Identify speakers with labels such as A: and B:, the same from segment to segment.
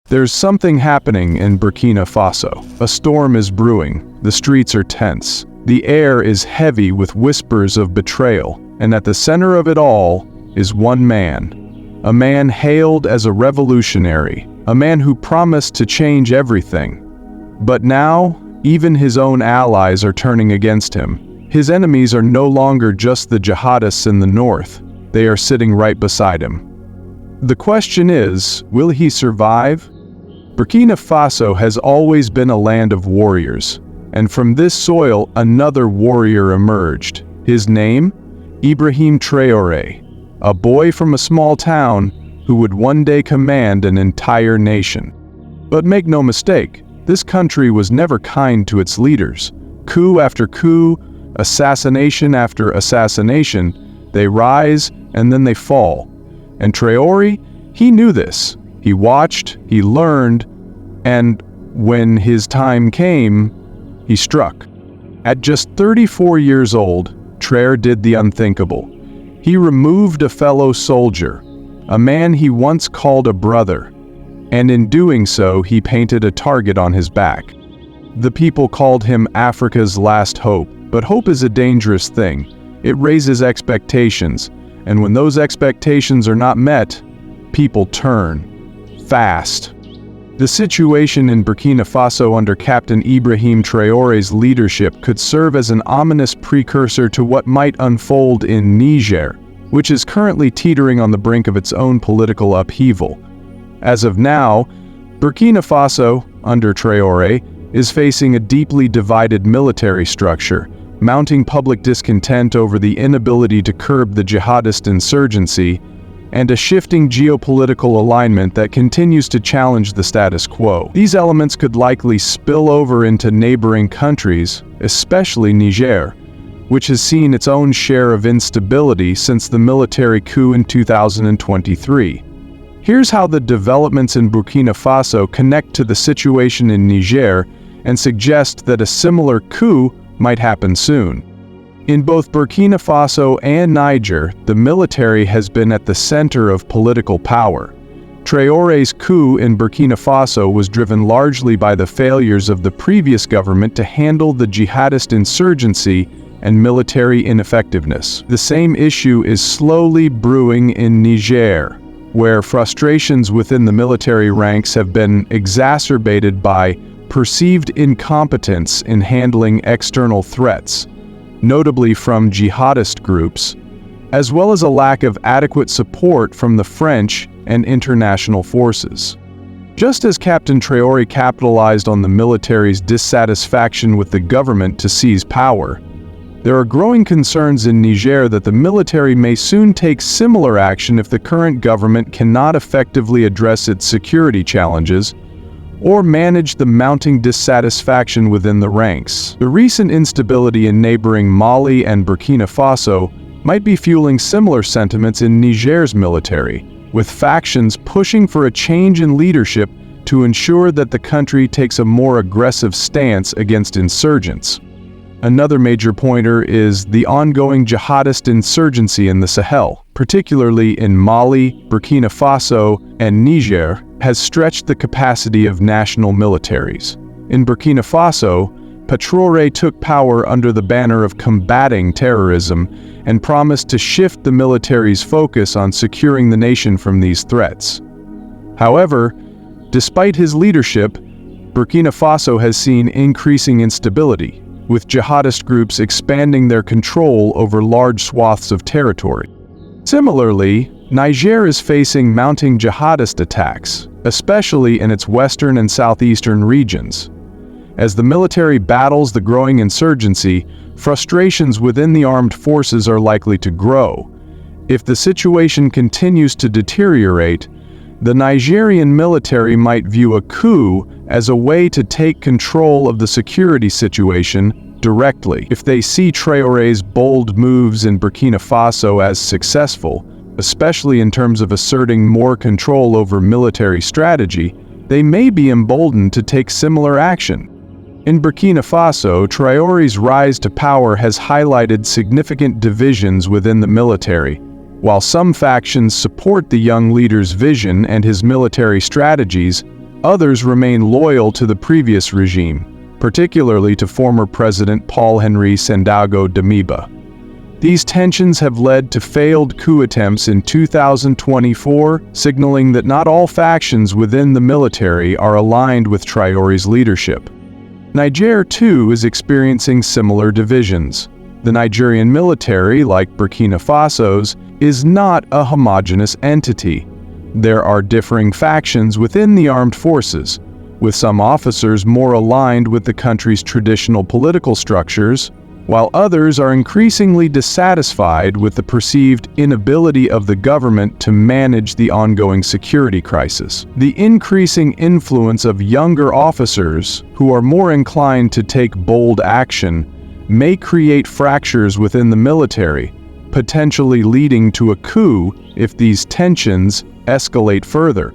A: There's something happening in Burkina Faso. A storm is brewing. The streets are tense. The air is heavy with whispers of betrayal. And at the center of it all is one man. A man hailed as a revolutionary. A man who promised to change everything. But now, even his own allies are turning against him. His enemies are no longer just the jihadists in the north. They are sitting right beside him. The question is, will he survive? Burkina Faso has always been a land of warriors, and from this soil another warrior emerged. His name? Ibrahim Traoré, a boy from a small town who would one day command an entire nation. But make no mistake, this country was never kind to its leaders. Coup after coup, assassination after assassination, they rise and then they fall. And Traoré, he knew this. He watched, he learned, and when his time came, he struck. At just 34 years old, Traoré did the unthinkable. He removed a fellow soldier, a man he once called a brother, and in doing so, he painted a target on his back. The people called him Africa's last hope, but hope is a dangerous thing. It raises expectations, and when those expectations are not met, people turn. Fast. The situation in Burkina Faso under Captain Ibrahim Traoré's leadership could serve as an ominous precursor to what might unfold in Niger, which is currently teetering on the brink of its own political upheaval. As of now, Burkina Faso, under Traoré, is facing a deeply divided military structure, mounting public discontent over the inability to curb the jihadist insurgency, and a shifting geopolitical alignment that continues to challenge the status quo. These elements could likely spill over into neighboring countries, especially Niger, which has seen its own share of instability since the military coup in 2023. Here's how the developments in Burkina Faso connect to the situation in Niger and suggest that a similar coup might happen soon. In both Burkina Faso and Niger, the military has been at the center of political power. Traoré's coup in Burkina Faso was driven largely by the failures of the previous government to handle the jihadist insurgency and military ineffectiveness. The same issue is slowly brewing in Niger, where frustrations within the military ranks have been exacerbated by perceived incompetence in handling external threats, notably from jihadist groups, as well as a lack of adequate support from the French and international forces. Just as Captain Traoré capitalized on the military's dissatisfaction with the government to seize power, there are growing concerns in Niger that the military may soon take similar action if the current government cannot effectively address its security challenges or manage the mounting dissatisfaction within the ranks. The recent instability in neighboring Mali and Burkina Faso might be fueling similar sentiments in Niger's military, with factions pushing for a change in leadership to ensure that the country takes a more aggressive stance against insurgents. Another major pointer is the ongoing jihadist insurgency in the Sahel, particularly in Mali, Burkina Faso, and Niger, has stretched the capacity of national militaries. In Burkina Faso, Traoré took power under the banner of combating terrorism and promised to shift the military's focus on securing the nation from these threats. However, despite his leadership, Burkina Faso has seen increasing instability, with jihadist groups expanding their control over large swaths of territory. Similarly, Niger is facing mounting jihadist attacks, especially in its western and southeastern regions. As the military battles the growing insurgency, frustrations within the armed forces are likely to grow. If the situation continues to deteriorate, the Nigerian military might view a coup as a way to take control of the security situation directly. If they see Traoré's bold moves in Burkina Faso as successful, especially in terms of asserting more control over military strategy, they may be emboldened to take similar action. In Burkina Faso, Traoré's rise to power has highlighted significant divisions within the military. While some factions support the young leader's vision and his military strategies, Others remain loyal to the previous regime, particularly to former President Paul-Henri Sandaogo Damiba. These tensions have led to failed coup attempts in 2024, signaling that not all factions within the military are aligned with Traoré's leadership. Niger, too, is experiencing similar divisions. The Nigerian military, like Burkina Faso's, is not a homogeneous entity. There are differing factions within the armed forces, with some officers more aligned with the country's traditional political structures, while others are increasingly dissatisfied with the perceived inability of the government to manage the ongoing security crisis. The increasing influence of younger officers, who are more inclined to take bold action, may create fractures within the military, potentially leading to a coup if these tensions escalate further.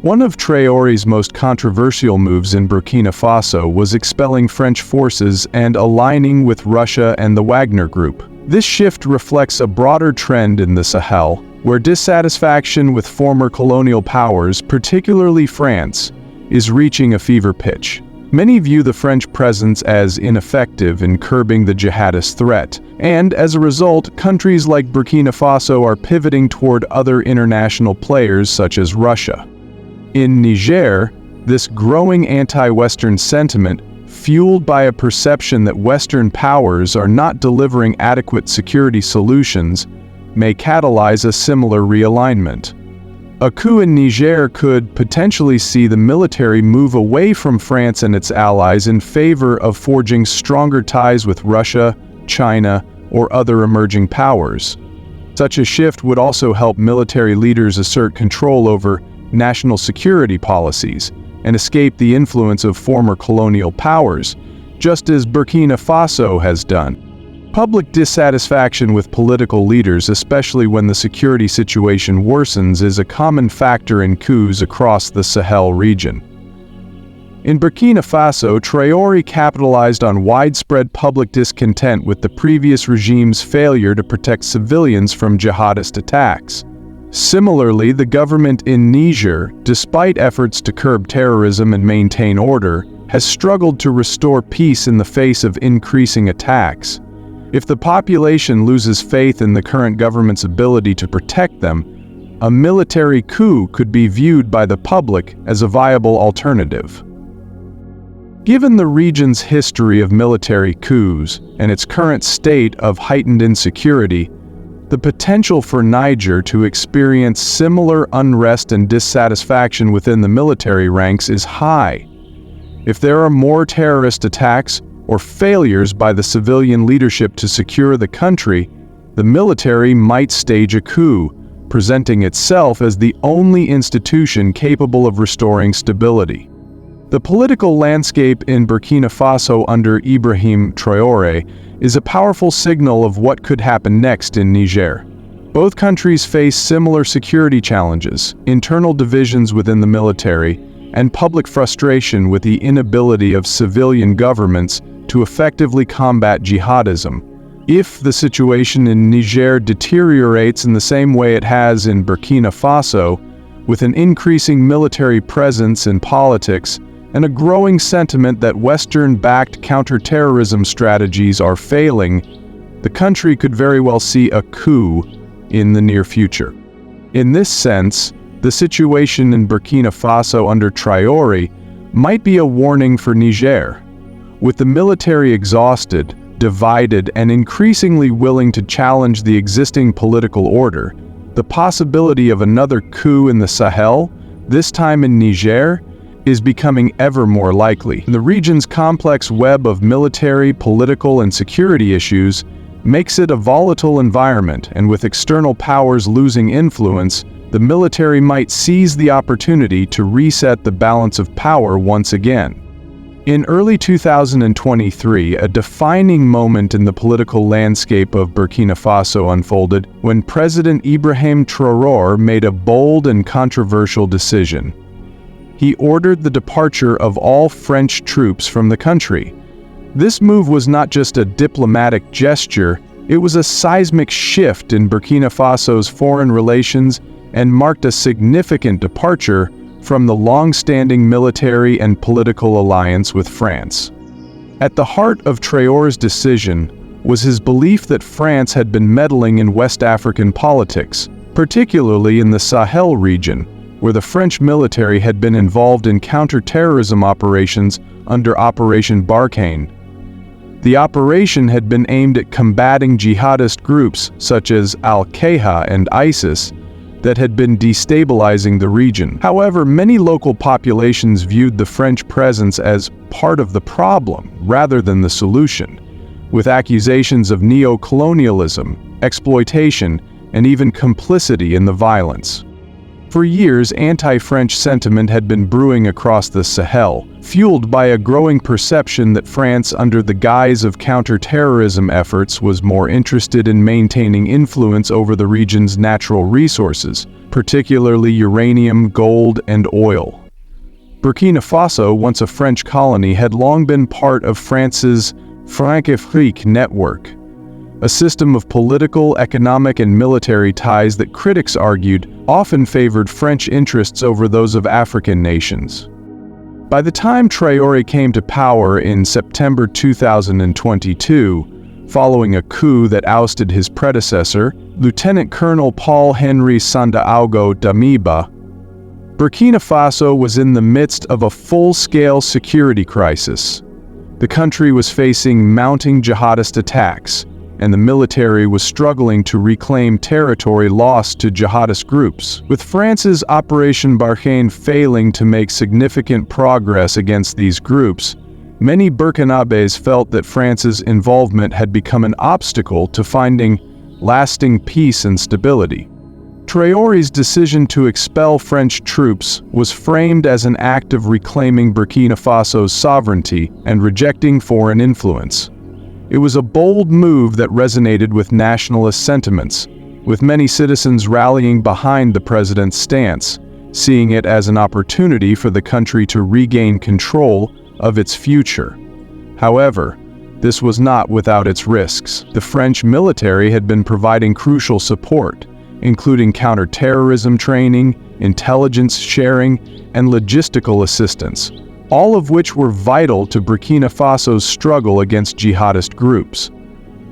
A: One of Traoré's most controversial moves in Burkina Faso was expelling French forces and aligning with Russia and the Wagner group. This shift reflects a broader trend in the Sahel, where dissatisfaction with former colonial powers, particularly France, is reaching a fever pitch. Many view the French presence as ineffective in curbing the jihadist threat, and as a result, countries like Burkina Faso are pivoting toward other international players such as Russia. In Niger, this growing anti-Western sentiment, fueled by a perception that Western powers are not delivering adequate security solutions, may catalyze a similar realignment. A coup in Niger could potentially see the military move away from France and its allies in favor of forging stronger ties with Russia, China, or other emerging powers. Such a shift would also help military leaders assert control over national security policies and escape the influence of former colonial powers, just as Burkina Faso has done. Public dissatisfaction with political leaders, especially when the security situation worsens, is a common factor in coups across the Sahel region. In Burkina Faso, Traoré capitalized on widespread public discontent with the previous regime's failure to protect civilians from jihadist attacks. Similarly, the government in Niger, despite efforts to curb terrorism and maintain order, has struggled to restore peace in the face of increasing attacks. If the population loses faith in the current government's ability to protect them, a military coup could be viewed by the public as a viable alternative. Given the region's history of military coups and its current state of heightened insecurity, the potential for Niger to experience similar unrest and dissatisfaction within the military ranks is high. If there are more terrorist attacks or failures by the civilian leadership to secure the country, the military might stage a coup, presenting itself as the only institution capable of restoring stability. The political landscape in Burkina Faso under Ibrahim Traoré is a powerful signal of what could happen next in Niger. Both countries face similar security challenges, internal divisions within the military, and public frustration with the inability of civilian governments to effectively combat jihadism. If the situation in Niger deteriorates in the same way it has in Burkina Faso, with an increasing military presence in politics and a growing sentiment that Western-backed counterterrorism strategies are failing, the country could very well see a coup in the near future. In this sense, the situation in Burkina Faso under Traoré might be a warning for Niger. With the military exhausted, divided, and increasingly willing to challenge the existing political order, the possibility of another coup in the Sahel, this time in Niger, is becoming ever more likely. The region's complex web of military, political, and security issues makes it a volatile environment, and with external powers losing influence, the military might seize the opportunity to reset the balance of power once again. In early 2023, a defining moment in the political landscape of Burkina Faso unfolded when President Ibrahim Traoré made a bold and controversial decision. He ordered the departure of all French troops from the country. This move was not just a diplomatic gesture, it was a seismic shift in Burkina Faso's foreign relations and marked a significant departure from the long-standing military and political alliance with France. At the heart of Traoré's decision was his belief that France had been meddling in West African politics, particularly in the Sahel region, where the French military had been involved in counter-terrorism operations under Operation Barkhane. The operation had been aimed at combating jihadist groups such as Al-Qaeda and ISIS that had been destabilizing the region. However, many local populations viewed the French presence as part of the problem rather than the solution, with accusations of neo-colonialism, exploitation, and even complicity in the violence. For years, anti-French sentiment had been brewing across the Sahel, fueled by a growing perception that France, under the guise of counter-terrorism efforts, was more interested in maintaining influence over the region's natural resources, particularly uranium, gold, and oil. Burkina Faso, once a French colony, had long been part of France's Franc-Afrique network, a system of political, economic, and military ties that critics argued often favored French interests over those of African nations. By the time Traoré came to power in September 2022, following a coup that ousted his predecessor, Lieutenant Colonel Paul-Henri Sandaogo Damiba, Burkina Faso was in the midst of a full-scale security crisis. The country was facing mounting jihadist attacks, and the military was struggling to reclaim territory lost to jihadist groups. With France's Operation Barkhane failing to make significant progress against these groups, many Burkinabés felt that France's involvement had become an obstacle to finding lasting peace and stability. Traoré's decision to expel French troops was framed as an act of reclaiming Burkina Faso's sovereignty and rejecting foreign influence. It was a bold move that resonated with nationalist sentiments, with many citizens rallying behind the president's stance, seeing it as an opportunity for the country to regain control of its future. However, this was not without its risks. The French military had been providing crucial support, including counter-terrorism training, intelligence sharing, and logistical assistance, all of which were vital to Burkina Faso's struggle against jihadist groups.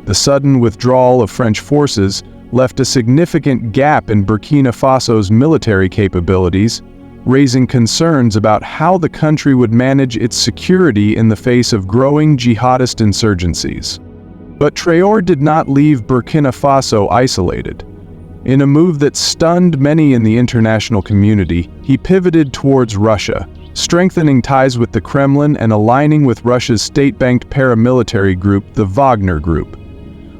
A: The sudden withdrawal of French forces left a significant gap in Burkina Faso's military capabilities, raising concerns about how the country would manage its security in the face of growing jihadist insurgencies. But Traoré did not leave Burkina Faso isolated. In a move that stunned many in the international community, he pivoted towards Russia, strengthening ties with the Kremlin and aligning with Russia's state-backed paramilitary group, the Wagner Group.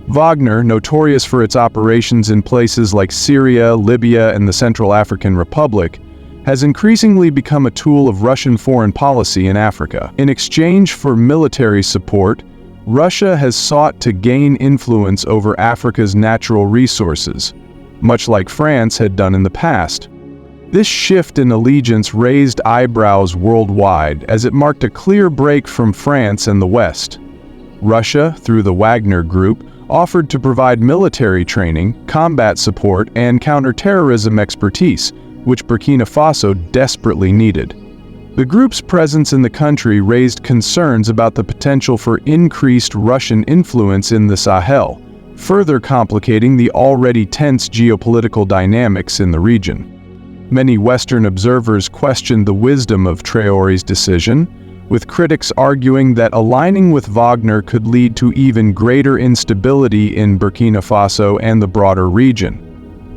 A: Wagner, notorious for its operations in places like Syria, Libya, and the Central African Republic, has increasingly become a tool of Russian foreign policy in Africa. In exchange for military support, Russia has sought to gain influence over Africa's natural resources, much like France had done in the past. This shift in allegiance raised eyebrows worldwide as it marked a clear break from France and the West. Russia, through the Wagner Group, offered to provide military training, combat support, and counter-terrorism expertise, which Burkina Faso desperately needed. The group's presence in the country raised concerns about the potential for increased Russian influence in the Sahel, further complicating the already tense geopolitical dynamics in the region. Many Western observers questioned the wisdom of Traoré's decision, with critics arguing that aligning with Wagner could lead to even greater instability in Burkina Faso and the broader region.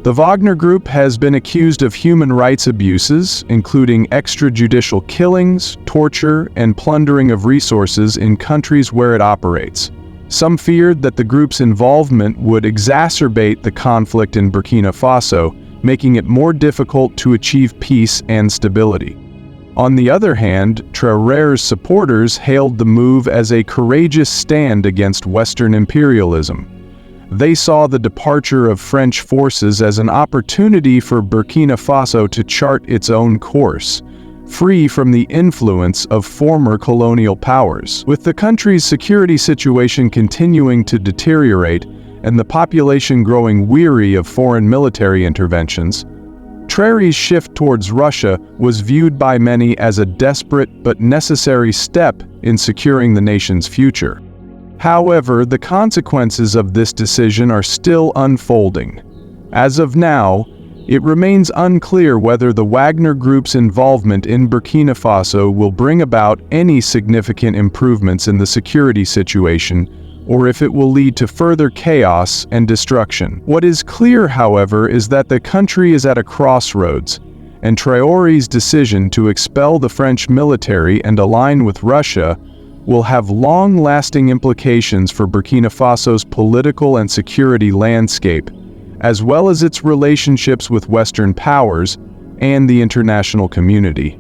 A: The Wagner Group has been accused of human rights abuses, including extrajudicial killings, torture, and plundering of resources in countries where it operates. Some feared that the group's involvement would exacerbate the conflict in Burkina Faso, making it more difficult to achieve peace and stability. On the other hand, Traoré's supporters hailed the move as a courageous stand against Western imperialism. They saw the departure of French forces as an opportunity for Burkina Faso to chart its own course, free from the influence of former colonial powers. With the country's security situation continuing to deteriorate and the population growing weary of foreign military interventions, Traoré's shift towards Russia was viewed by many as a desperate but necessary step in securing the nation's future. However, the consequences of this decision are still unfolding. As of now, it remains unclear whether the Wagner Group's involvement in Burkina Faso will bring about any significant improvements in the security situation, or if it will lead to further chaos and destruction. What is clear, however, is that the country is at a crossroads, and Traoré's decision to expel the French military and align with Russia will have long-lasting implications for Burkina Faso's political and security landscape, as well as its relationships with Western powers and the international community.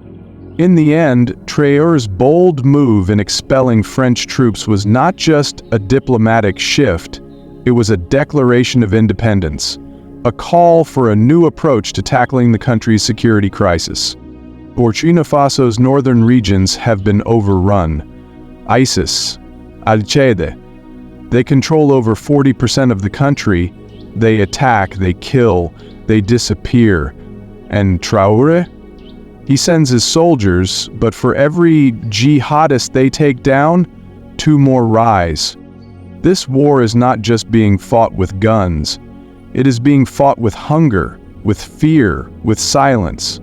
A: In the end, Traoré's bold move in expelling French troops was not just a diplomatic shift, it was a declaration of independence, a call for a new approach to tackling the country's security crisis. Burkina Faso's northern regions have been overrun. ISIS, Al-Qaeda, they control over 40% of the country. They attack, they kill, they disappear. And Traoré? He sends his soldiers, but for every jihadist they take down, 2 more rise. This war is not just being fought with guns. It is being fought with hunger, with fear, with silence.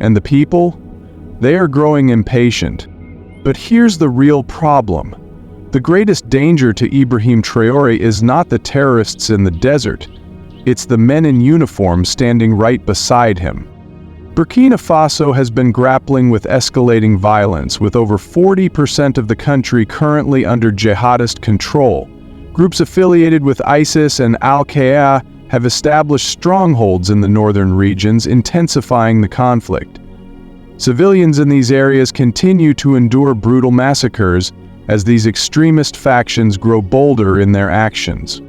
A: And the people? They are growing impatient. But here's the real problem. The greatest danger to Ibrahim Traoré is not the terrorists in the desert. It's the men in uniform standing right beside him. Burkina Faso has been grappling with escalating violence, with over 40% of the country currently under jihadist control. Groups affiliated with ISIS and Al-Qaeda have established strongholds in the northern regions, intensifying the conflict. Civilians in these areas continue to endure brutal massacres as these extremist factions grow bolder in their actions.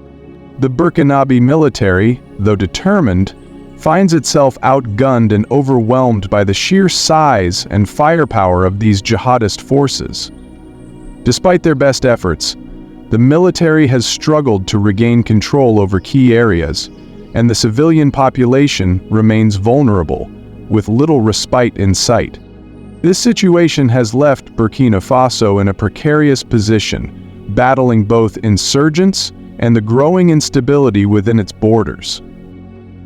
A: The Burkinabe military, though determined, finds itself outgunned and overwhelmed by the sheer size and firepower of these jihadist forces. Despite their best efforts, the military has struggled to regain control over key areas, and the civilian population remains vulnerable, with little respite in sight. This situation has left Burkina Faso in a precarious position, battling both insurgents and the growing instability within its borders.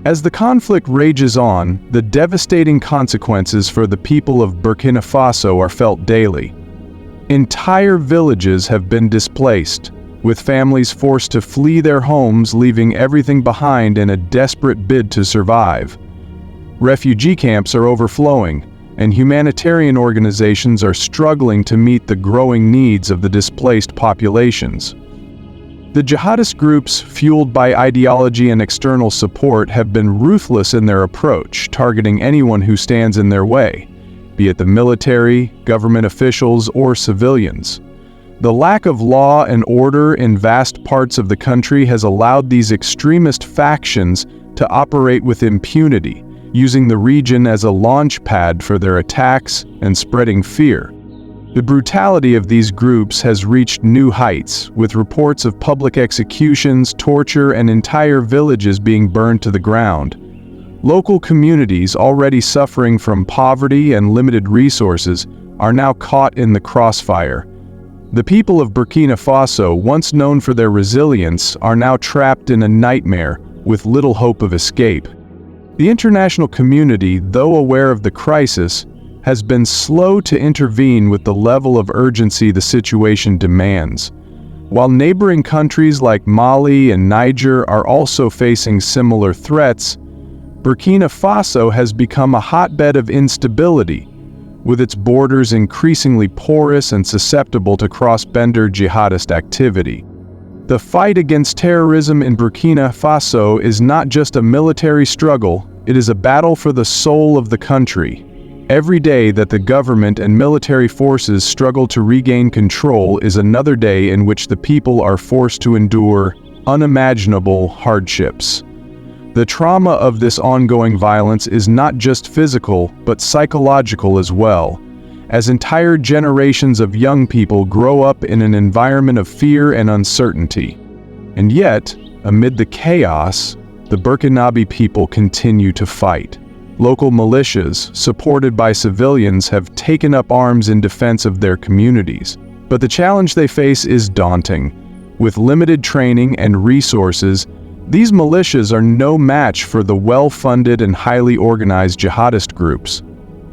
A: As the conflict rages on, the devastating consequences for the people of Burkina Faso are felt daily. Entire villages have been displaced, with families forced to flee their homes, leaving everything behind in a desperate bid to survive. Refugee camps are overflowing, and humanitarian organizations are struggling to meet the growing needs of the displaced populations. The jihadist groups, fueled by ideology and external support, have been ruthless in their approach, targeting anyone who stands in their way, be it the military, government officials, or civilians. The lack of law and order in vast parts of the country has allowed these extremist factions to operate with impunity, using the region as a launch pad for their attacks and spreading fear. The brutality of these groups has reached new heights, with reports of public executions, torture, and entire villages being burned to the ground. Local communities, already suffering from poverty and limited resources, are now caught in the crossfire. The people of Burkina Faso, once known for their resilience, are now trapped in a nightmare with little hope of escape. The international community, though aware of the crisis, has been slow to intervene with the level of urgency the situation demands. While neighboring countries like Mali and Niger are also facing similar threats, Burkina Faso has become a hotbed of instability, with its borders increasingly porous and susceptible to cross-border jihadist activity. The fight against terrorism in Burkina Faso is not just a military struggle, it is a battle for the soul of the country. Every day that the government and military forces struggle to regain control is another day in which the people are forced to endure unimaginable hardships. The trauma of this ongoing violence is not just physical, but psychological as well, as entire generations of young people grow up in an environment of fear and uncertainty. And yet, amid the chaos, the Burkinabe people continue to fight. Local militias, supported by civilians, have taken up arms in defense of their communities. But the challenge they face is daunting. With limited training and resources, these militias are no match for the well-funded and highly organized jihadist groups.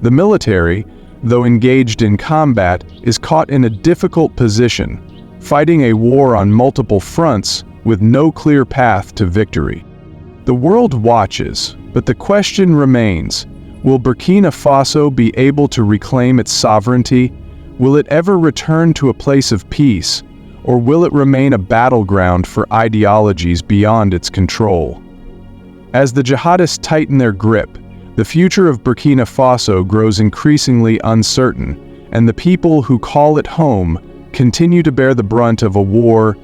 A: The military, though engaged in combat, is caught in a difficult position, fighting a war on multiple fronts with no clear path to victory. The world watches, but the question remains: will Burkina Faso be able to reclaim its sovereignty? Will it ever return to a place of peace? Or will it remain a battleground for ideologies beyond its control? As the jihadists tighten their grip, the future of Burkina Faso grows increasingly uncertain, and the people who call it home continue to bear the brunt of a war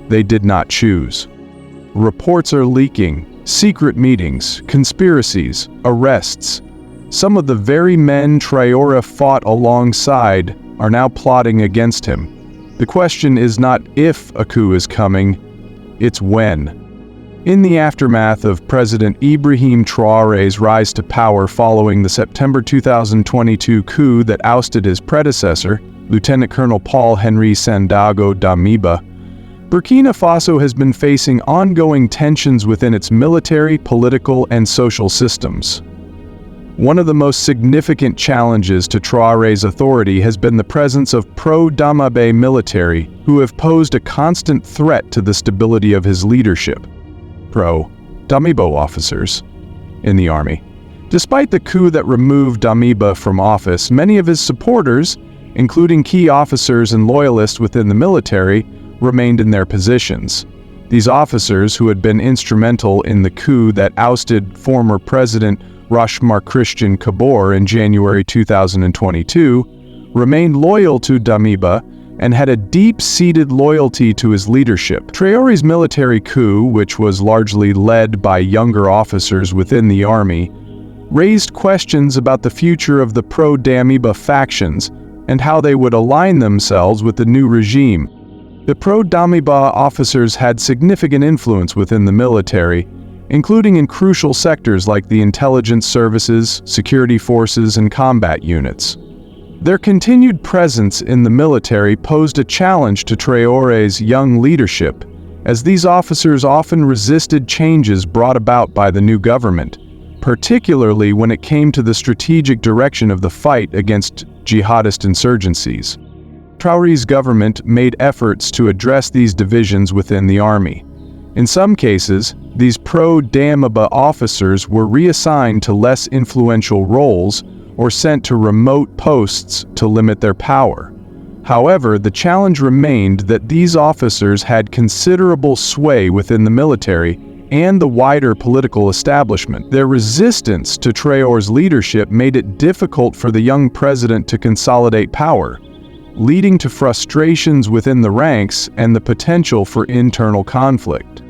A: they did not choose. Reports are leaking: secret meetings, conspiracies, arrests. Some of the very men Traoré fought alongside are now plotting against him. The question is not if a coup is coming, it's when. In the aftermath of President Ibrahim Traoré's rise to power following the September 2022 coup that ousted his predecessor, Lieutenant Colonel Paul-Henri Sandaogo Damiba, Burkina Faso has been facing ongoing tensions within its military, political, and social systems. One of the most significant challenges to Traoré's authority has been the presence of pro-Damiba military who have posed a constant threat to the stability of his leadership. Pro-Damiba officers in the army. Despite the coup that removed Damiba from office, many of his supporters, including key officers and loyalists within the military, remained in their positions. These officers, who had been instrumental in the coup that ousted former President Rochmar Christian Kabore in January 2022, remained loyal to Damiba and had a deep-seated loyalty to his leadership. Traoré's military coup, which was largely led by younger officers within the army, raised questions about the future of the pro-Damiba factions and how they would align themselves with the new regime. The pro-Damiba officers had significant influence within the military, including in crucial sectors like the intelligence services, security forces, and combat units. Their continued presence in the military posed a challenge to Traoré's young leadership, as these officers often resisted changes brought about by the new government, particularly when it came to the strategic direction of the fight against jihadist insurgencies. Traoré's government made efforts to address these divisions within the army. In some cases, these pro-Damiba officers were reassigned to less influential roles or sent to remote posts to limit their power. However, the challenge remained that these officers had considerable sway within the military and the wider political establishment. Their resistance to Traoré's leadership made it difficult for the young president to consolidate power, leading to frustrations within the ranks and the potential for internal conflict.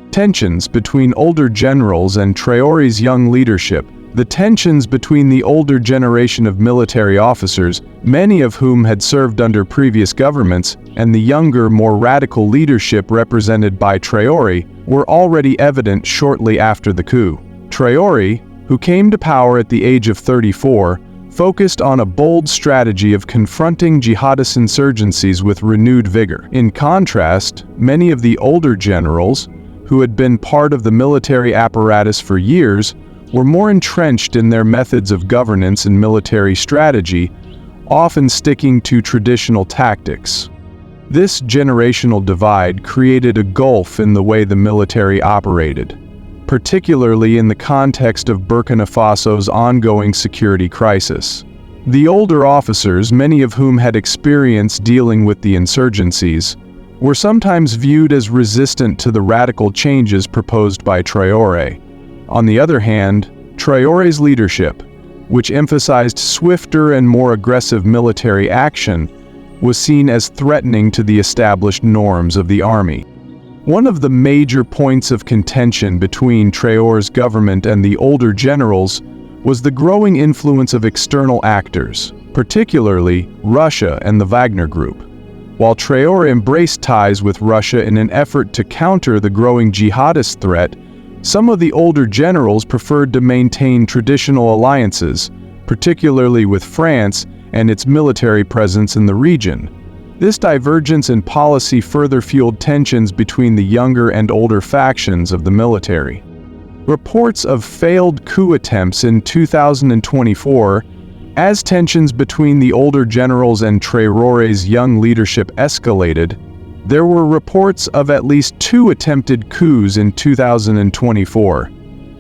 A: Tensions between older generals and Traoré's young leadership. The tensions between the older generation of military officers, many of whom had served under previous governments, and the younger, more radical leadership represented by Traoré, were already evident shortly after the coup. Traoré, who came to power at the age of 34, focused on a bold strategy of confronting jihadist insurgencies with renewed vigor. In contrast, many of the older generals, who had been part of the military apparatus for years, were more entrenched in their methods of governance and military strategy, often sticking to traditional tactics. This generational divide created a gulf in the way the military operated, particularly in the context of Burkina Faso's ongoing security crisis. The older officers, many of whom had experience dealing with the insurgencies, were sometimes viewed as resistant to the radical changes proposed by Traoré. On the other hand, Traoré's leadership, which emphasized swifter and more aggressive military action, was seen as threatening to the established norms of the army. One of the major points of contention between Traoré's government and the older generals was the growing influence of external actors, particularly Russia and the Wagner Group. While Traoré embraced ties with Russia in an effort to counter the growing jihadist threat, Some of the older generals preferred to maintain traditional alliances, particularly with France and its military presence in the region. This divergence in policy further fueled tensions between the younger and older factions of the military. Reports of failed coup attempts in 2024. As tensions between the older generals and Traoré's young leadership escalated, there were reports of at least 2 attempted coups in 2024.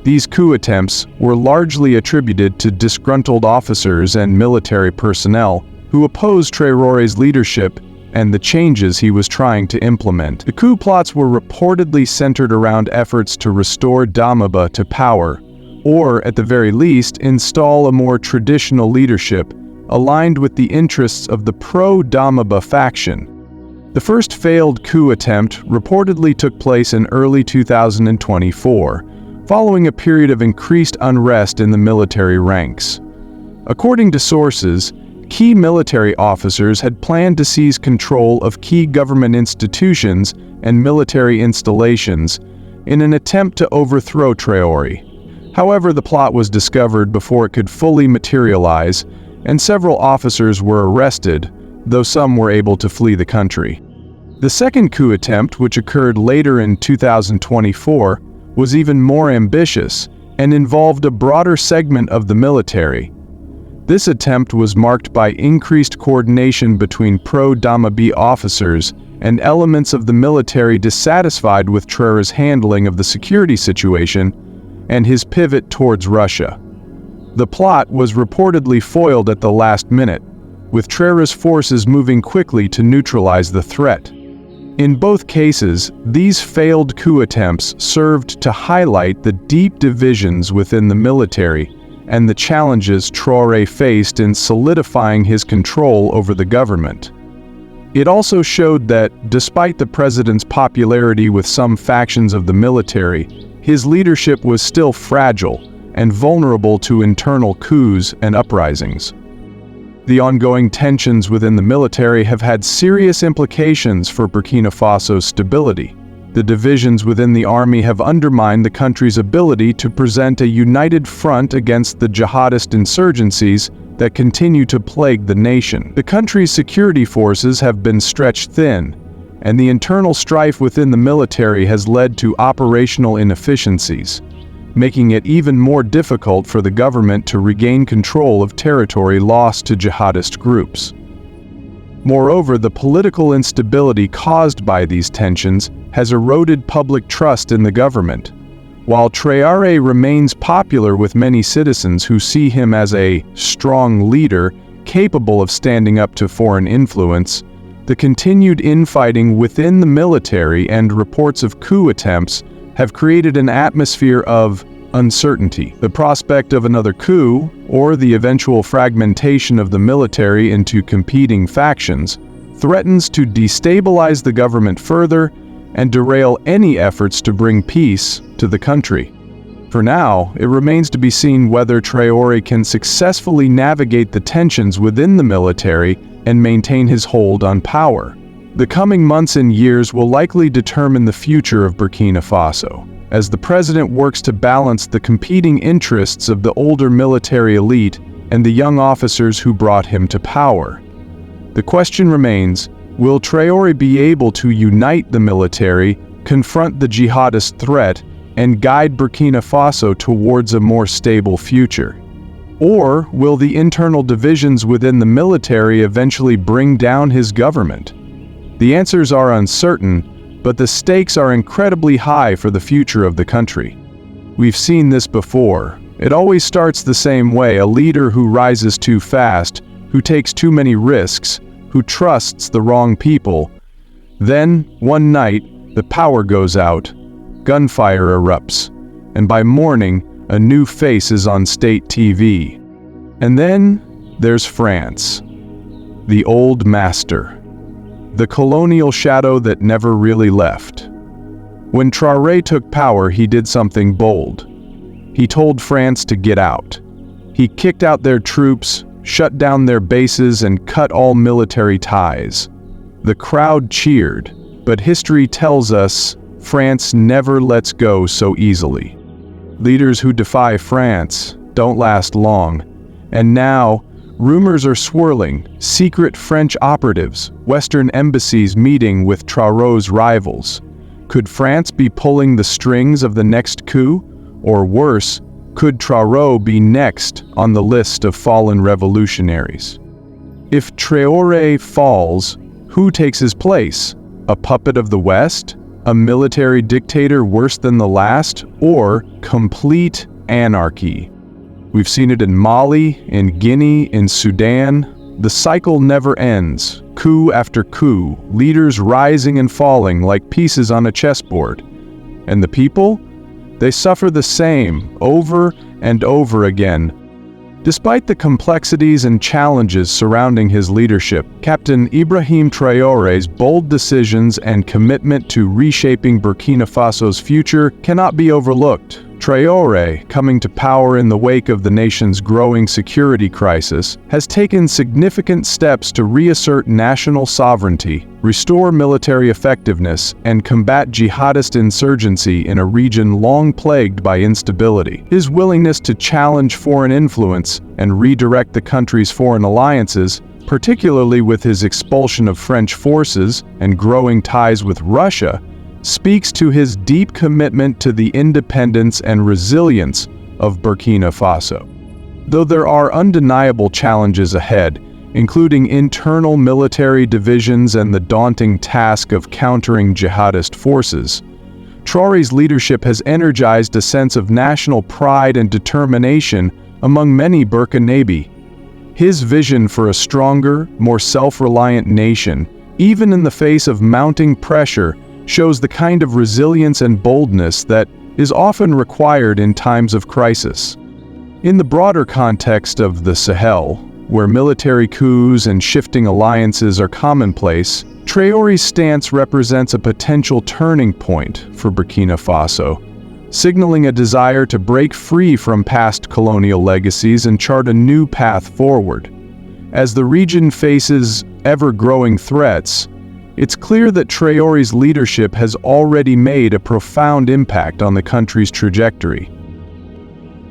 A: These coup attempts were largely attributed to disgruntled officers and military personnel who opposed Traoré's leadership and the changes he was trying to implement. The coup plots were reportedly centered around efforts to restore Damiba to power, or at the very least, install a more traditional leadership aligned with the interests of the pro-Damiba faction. The first failed coup attempt reportedly took place in early 2024, following a period of increased unrest in the military ranks. According to sources, key military officers had planned to seize control of key government institutions and military installations in an attempt to overthrow Traoré. However, the plot was discovered before it could fully materialize, and several officers were arrested, though some were able to flee the country. The second coup attempt, which occurred later in 2024, was even more ambitious and involved a broader segment of the military. This attempt was marked by increased coordination between pro-Damiba officers and elements of the military dissatisfied with Traoré's handling of the security situation and his pivot towards Russia. The plot was reportedly foiled at the last minute, with Traoré's forces moving quickly to neutralize the threat. In both cases, these failed coup attempts served to highlight the deep divisions within the military and the challenges Traoré faced in solidifying his control over the government. It also showed that, despite the president's popularity with some factions of the military, his leadership was still fragile and vulnerable to internal coups and uprisings. The ongoing tensions within the military have had serious implications for Burkina Faso's stability. The divisions within the army have undermined the country's ability to present a united front against the jihadist insurgencies that continue to plague the nation. The country's security forces have been stretched thin, and the internal strife within the military has led to operational inefficiencies, making it even more difficult for the government to regain control of territory lost to jihadist groups. Moreover, the political instability caused by these tensions has eroded public trust in the government. While Traoré remains popular with many citizens who see him as a strong leader capable of standing up to foreign influence, the continued infighting within the military and reports of coup attempts have created an atmosphere of uncertainty. The prospect of another coup, or the eventual fragmentation of the military into competing factions, threatens to destabilize the government further and derail any efforts to bring peace to the country. For now, it remains to be seen whether Traoré can successfully navigate the tensions within the military and maintain his hold on power. The coming months and years will likely determine the future of Burkina Faso, as the president works to balance the competing interests of the older military elite and the young officers who brought him to power. The question remains, will Traoré be able to unite the military, confront the jihadist threat, and guide Burkina Faso towards a more stable future? Or will the internal divisions within the military eventually bring down his government? The answers are uncertain, but the stakes are incredibly high for the future of the country. We've seen this before. It always starts the same way: a leader who rises too fast, who takes too many risks, who trusts the wrong people. Then, one night, the power goes out, gunfire erupts, and by morning, a new face is on state TV. And then, there's France, the old master, the colonial shadow that never really left. When Traoré took power, he did something bold. He told France to get out. He kicked out their troops, shut down their bases, and cut all military ties. The crowd cheered, but history tells us France never lets go so easily. Leaders who defy France don't last long. And now, rumors are swirling, secret French operatives, Western embassies meeting with Traoré's rivals. Could France be pulling the strings of the next coup? Or worse, could Traoré be next on the list of fallen revolutionaries? If Traoré falls, who takes his place? A puppet of the West? A military dictator worse than the last? Or complete anarchy? We've seen it in Mali, in Guinea, in Sudan. The cycle never ends. Coup after coup, leaders rising and falling like pieces on a chessboard. And the people? They suffer the same, over and over again. Despite the complexities and challenges surrounding his leadership, Captain Ibrahim Traoré's bold decisions and commitment to reshaping Burkina Faso's future cannot be overlooked. Traoré, coming to power in the wake of the nation's growing security crisis, has taken significant steps to reassert national sovereignty, restore military effectiveness, and combat jihadist insurgency in a region long plagued by instability. His willingness to challenge foreign influence and redirect the country's foreign alliances, particularly with his expulsion of French forces and growing ties with Russia, speaks to his deep commitment to the independence and resilience of Burkina Faso. Though there are undeniable challenges ahead, including internal military divisions and the daunting task of countering jihadist forces, Traoré's leadership has energized a sense of national pride and determination among many Burkinabé. His vision for a stronger, more self-reliant nation, even in the face of mounting pressure, shows the kind of resilience and boldness that is often required in times of crisis. In the broader context of the Sahel, where military coups and shifting alliances are commonplace, Traoré's stance represents a potential turning point for Burkina Faso, signaling a desire to break free from past colonial legacies and chart a new path forward. As the region faces ever-growing threats, it's clear that Traoré's leadership has already made a profound impact on the country's trajectory.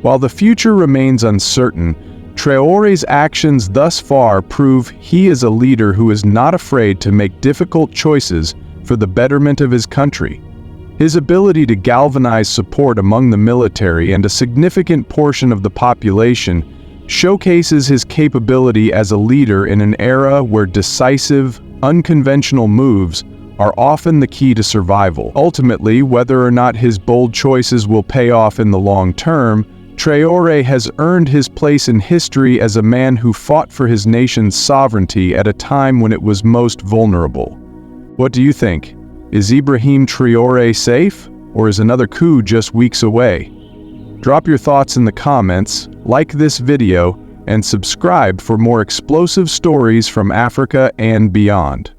A: While the future remains uncertain, Traoré's actions thus far prove he is a leader who is not afraid to make difficult choices for the betterment of his country. His ability to galvanize support among the military and a significant portion of the population showcases his capability as a leader in an era where decisive, unconventional moves are often the key to survival. Ultimately, whether or not his bold choices will pay off in the long term, Traoré has earned his place in history as a man who fought for his nation's sovereignty at a time when it was most vulnerable. What do you think? Is Ibrahim Traoré safe, or is another coup just weeks away? Drop your thoughts in the comments, like this video, and subscribe for more explosive stories from Africa and beyond.